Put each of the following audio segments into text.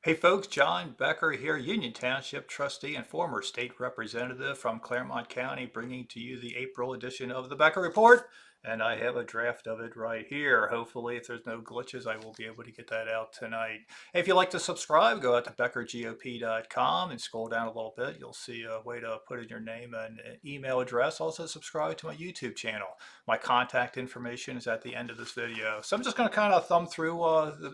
Hey folks, John Becker here, Union Township trustee and former state representative from Claremont County, bringing to you the April edition of the Becker Report. And I have a draft of it right here. Hopefully, if there's no glitches, I will be able to get that out tonight. Hey, if you'd like to subscribe, go out to beckergop.com and scroll down a little bit. You'll see a way to put in your name and email address. Also, subscribe to my YouTube channel. My contact information is at the end of this video. So I'm just going to kind of thumb through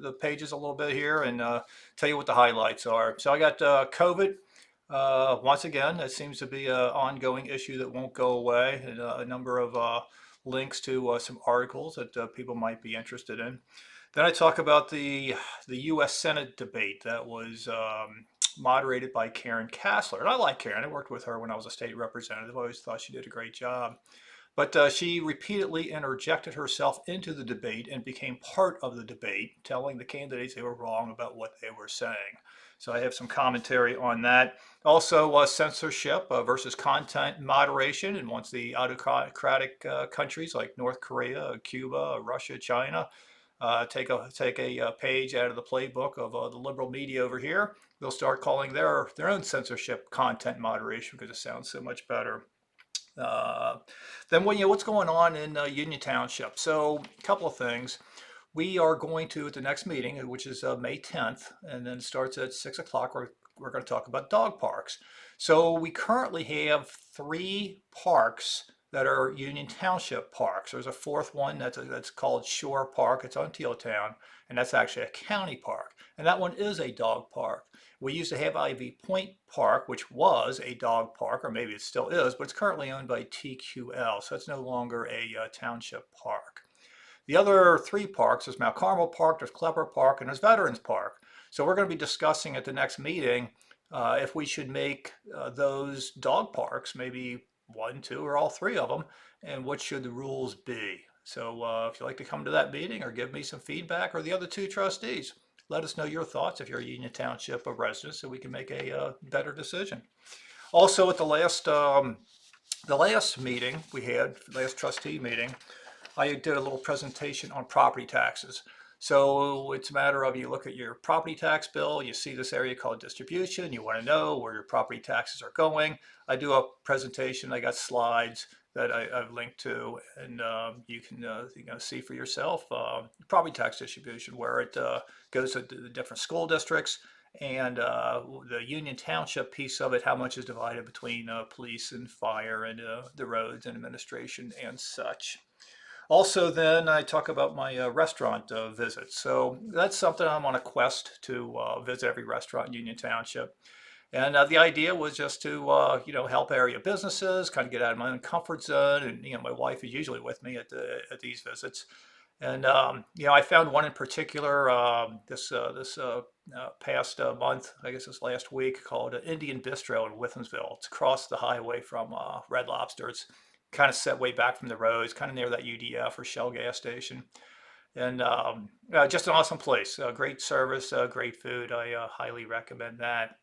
the pages a little bit here and tell you what the highlights are. So I got COVID. Once again, that seems to be an ongoing issue that won't go away. And a number of links to some articles that people might be interested in. Then I talk about the U.S. Senate debate that was moderated by Karen Kassler. And I like Karen. I worked with her when I was a state representative. I always thought she did a great job. But she repeatedly interjected herself into the debate and became part of the debate, telling the candidates they were wrong about what they were saying. So I have some commentary on that. Also, censorship versus content moderation. And once the autocratic countries like North Korea, Cuba, Russia, China take a page out of the playbook of the liberal media over here, they'll start calling their own censorship content moderation because it sounds so much better. Uh, then what's going on in Union Township? So a couple of things. We are going to, at the next meeting, which is May 10th, and then starts at 6 o'clock, we're going to talk about dog parks. So we currently have three parks that are Union Township parks. There's a fourth one that's called Shore Park. It's on Tealtown, and that's actually a county park. And that one is a dog park. We used to have Ivy Point Park, which was a dog park, or maybe it still is, but it's currently owned by TQL, so it's no longer a township park. The other three parks, there's Mount Carmel Park, there's Klepper Park, and there's Veterans Park. So we're going to be discussing at the next meeting if we should make those dog parks, maybe one, two, or all three of them, and what should the rules be. So if you'd like to come to that meeting or give me some feedback, or the other two trustees, let us know your thoughts if you're a Union Township resident so we can make a better decision. Also, at the last meeting we had, last trustee meeting, I did a little presentation on property taxes. So it's a matter of you look at your property tax bill, you see this area called distribution, you want to know where your property taxes are going. I do a presentation, I got slides that I've linked to, and you can see for yourself property tax distribution, where it goes to the different school districts, and the Union Township piece of it, how much is divided between police and fire and the roads and administration and such. Also, then I talk about my restaurant visits. So that's something I'm on a quest to visit every restaurant in Union Township. And the idea was just to, help area businesses, kind of get out of my own comfort zone. And, my wife is usually with me at these visits. And, I found one in particular this past month, I guess this last week, called Indian Bistro in Withensville. It's across the highway from Red Lobster. It's kind of set way back from the roads, kind of near that UDF or Shell gas station. And just an awesome place. Great service, great food. I highly recommend that.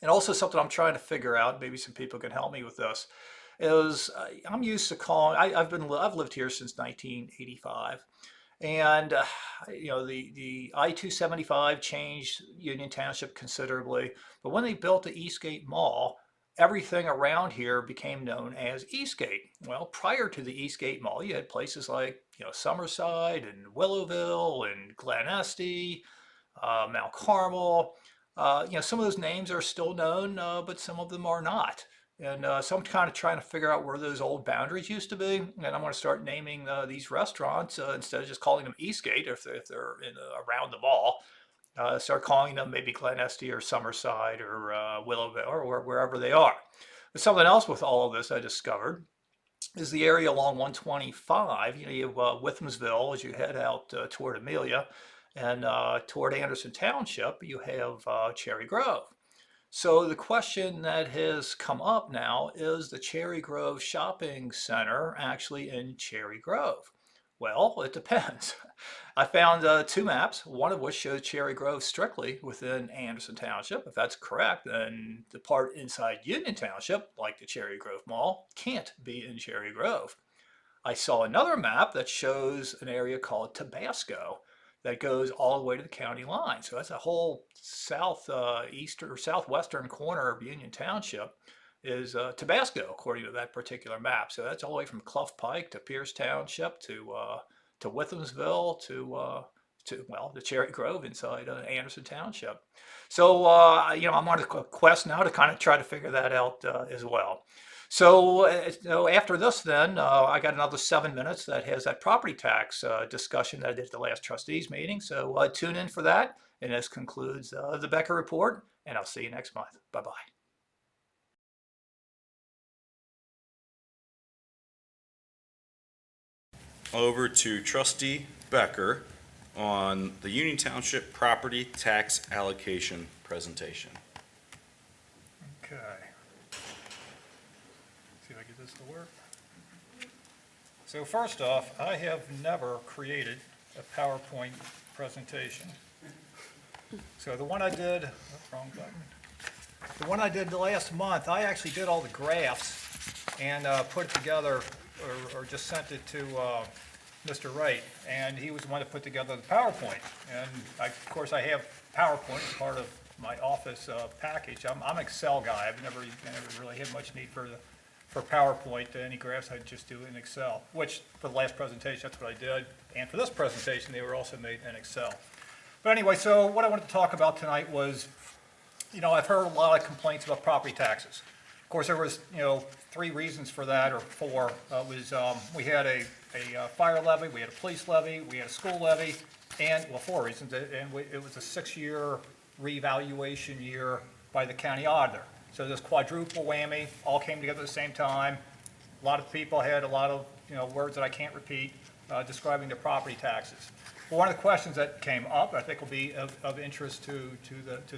And also something I'm trying to figure out, maybe some people can help me with this, is I'm used to calling, I've lived here since 1985. And the I-275 changed Union Township considerably, but when they built the Eastgate Mall, everything around here became known as Eastgate. Well, prior to the Eastgate Mall, you had places like Summerside and Willowville and Glen, Este, Mount Carmel. Some of those names are still known, but some of them are not. And so I'm kind of trying to figure out where those old boundaries used to be. And I'm going to start naming these restaurants instead of just calling them Eastgate if they're around the mall. Start calling them maybe Glen Este or Summerside or Willowville or wherever they are. But something else with all of this I discovered is the area along 125. You have Withensville as you head out toward Amelia, and toward Anderson Township, you have Cherry Grove. So the question that has come up now is the Cherry Grove Shopping Center actually in Cherry Grove? Well, it depends. I found two maps, one of which shows Cherry Grove strictly within Anderson Township. If that's correct, then the part inside Union Township, like the Cherry Grove Mall, can't be in Cherry Grove. I saw another map that shows an area called Tobasco. that goes all the way to the county line. So that's a whole southeastern or southwestern corner of Union Township is Tabasco, according to that particular map. So that's all the way from Clough Pike to Pierce Township to Withamsville to well, the Cherry Grove inside Anderson Township. So I'm on a quest now to kind of try to figure that out as well. So after this, then I got another 7 minutes that has that property tax discussion that I did at the last trustees meeting. So tune in for that. And this concludes the Becker Report, and I'll see you next month. Bye-bye. Over to Trustee Becker on the Union Township property tax allocation presentation. Okay. See if I get this to work. So first off, I have never created a PowerPoint presentation. So the one I did, wrong button. The one I did the last month, I actually did all the graphs and put it together or just sent it to Mr. Wright, and he was the one that put together the PowerPoint. And of course, I have PowerPoint as part of my office package. I'm an Excel guy. I've never really had much need for PowerPoint. Any graphs, I just do in Excel, which for the last presentation, that's what I did. And for this presentation, they were also made in Excel. But anyway, so what I wanted to talk about tonight was, I've heard a lot of complaints about property taxes. Of course, there was, 3 reasons for that, or 4. We had a fire levy, we had a police levy, we had a school levy, and, 4 reasons, and it was a 6-year revaluation year by the county auditor. So this quadruple whammy all came together at the same time. A lot of people had a lot of, words that I can't repeat, describing their property taxes. Well, one of the questions that came up, I think will be of interest to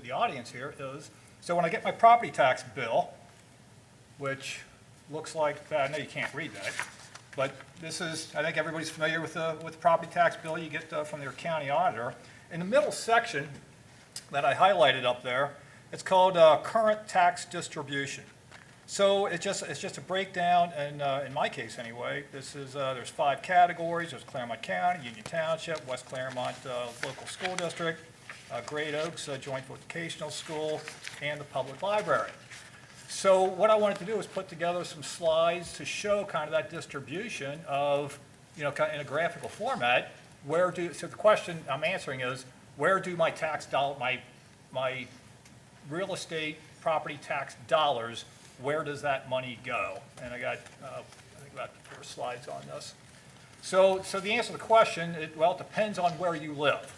the audience here, is, so when I get my property tax bill, which looks like, I know you can't read that, but this is, I think everybody's familiar with the property tax bill you get from their county auditor. In the middle section that I highlighted up there, it's called current tax distribution. So it's just a breakdown, and in my case anyway, there's 5 categories. There's Claremont County, Union Township, West Claremont Local School District, Great Oaks Joint Vocational School, and the Public Library. So what I wanted to do is put together some slides to show kind of that distribution of, kind of in a graphical format. So the question I'm answering is, where do my tax dollar, my real estate property tax dollars, where does that money go? And I got, I think about 4 slides on this. So the answer to the question, it depends on where you live.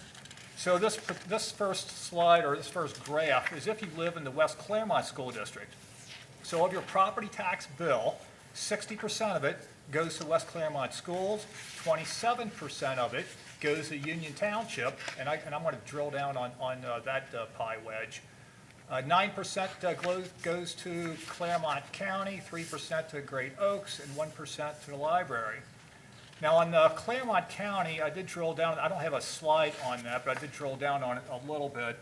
So this first slide, or this first graph, is if you live in the West Claremont School District. So of your property tax bill, 60% of it goes to West Claremont Schools, 27% of it goes to Union Township, and I'm going to drill down on that pie wedge. 9% goes to Claremont County, 3% to Great Oaks, and 1% to the library. Now on Claremont County, I did drill down, I don't have a slide on that, but I did drill down on it a little bit.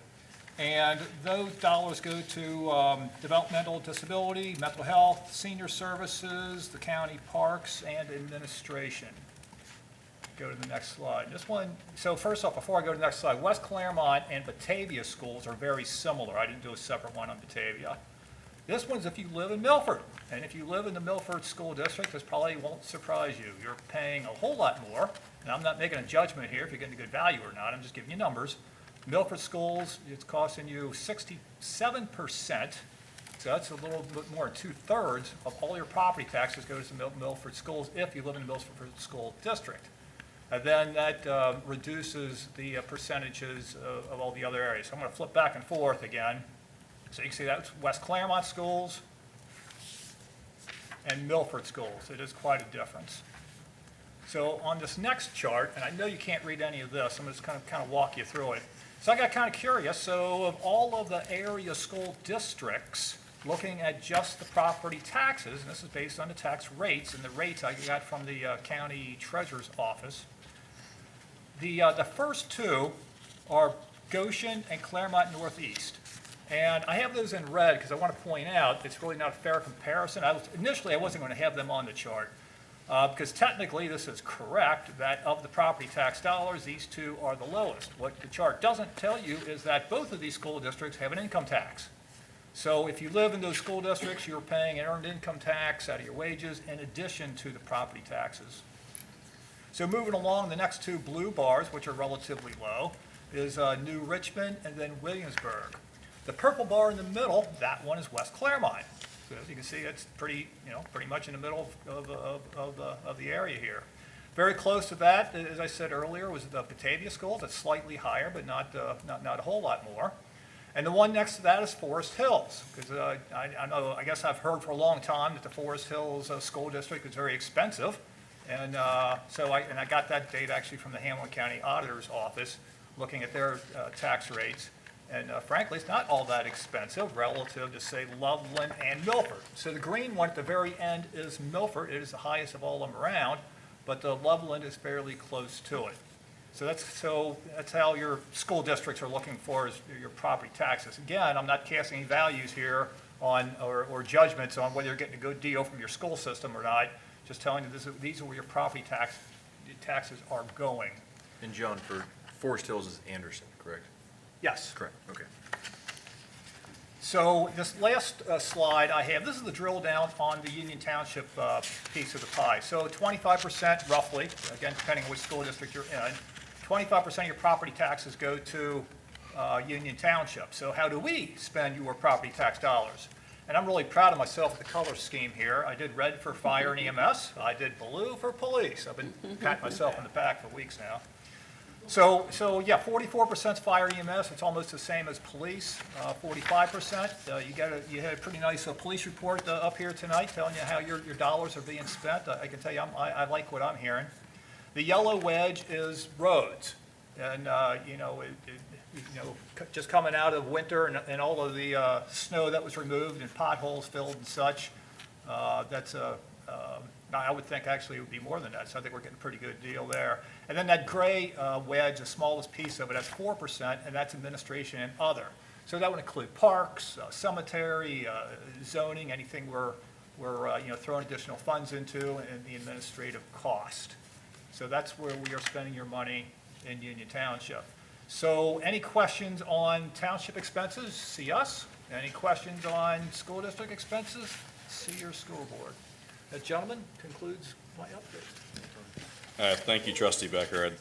And those dollars go to developmental disability, mental health, senior services, the county parks, and administration. Go to the next slide. This one, so first off, before I go to the next slide, West Claremont and Batavia schools are very similar. I didn't do a separate one on Batavia. This one's if you live in Milford. And if you live in the Milford School District, this probably won't surprise you. You're paying a whole lot more. And I'm not making a judgment here if you're getting a good value or not. I'm just giving you numbers. Milford schools, it's costing you 67%. So that's a little bit more, 2/3 of all your property taxes goes to Milford schools if you live in the Milford School District. And then that reduces the percentages of all the other areas. So I'm going to flip back and forth again. So you can see that's West Claremont schools and Milford schools. It is quite a difference. So on this next chart, and I know you can't read any of this, I'm just going to kind of walk you through it. So I got kind of curious. So of all of the area school districts, looking at just the property taxes, and this is based on the tax rates, and the rates I got from the county treasurer's office. The first 2 are Goshen and Claremont Northeast. And I have those in red because I want to point out it's really not a fair comparison. Initially, I wasn't going to have them on the chart. Because technically, this is correct, that of the property tax dollars, these two are the lowest. What the chart doesn't tell you is that both of these school districts have an income tax. So if you live in those school districts, you're paying an earned income tax out of your wages in addition to the property taxes. So moving along, the next two blue bars, which are relatively low, is New Richmond and then Williamsburg. The purple bar in the middle, that one is West Claremont. So as you can see, it's pretty much in the middle of the area here. Very close to that, as I said earlier, was the Batavia schools. It's slightly higher, but not a whole lot more. And the one next to that is Forest Hills, because I guess I've heard for a long time that the Forest Hills School District is very expensive. And so I got that data actually from the Hamilton County Auditor's Office, looking at their tax rates. And frankly, it's not all that expensive relative to, say, Loveland and Milford. So the green one at the very end is Milford. It is the highest of all of them around, but the Loveland is fairly close to it. So that's how your school districts are looking for is your property taxes. Again, I'm not casting any values here on or judgments on whether you're getting a good deal from your school system or not. Just telling you these are where your property taxes are going. And John, for Forest Hills is Anderson, correct? Yes. Correct, okay. So this last slide I have, this is the drill down on the Union Township piece of the pie. So 25% roughly, again, depending on which school district you're in, 25% of your property taxes go to Union Township. So how do we spend your property tax dollars? And I'm really proud of myself with the color scheme here. I did red for fire and EMS. I did blue for police. I've been patting myself on the back for weeks now. So yeah, 44% is fire EMS. It's almost the same as police. 45%. You had a pretty nice police report up here tonight telling you how your dollars are being spent. I can tell you, I like what I'm hearing. The yellow wedge is roads, and just coming out of winter and all of the snow that was removed and potholes filled and such. I would think actually it would be more than that, so I think we're getting a pretty good deal there. And then that gray wedge, the smallest piece of it, that's 4%, and that's administration and other. So that would include parks, cemetery, zoning, anything we're throwing additional funds into, and the administrative cost. So that's where we are spending your money in Union Township. So any questions on township expenses? See us. Any questions on school district expenses? See your school board. That, gentleman, concludes my update. Thank you, Trustee Becker.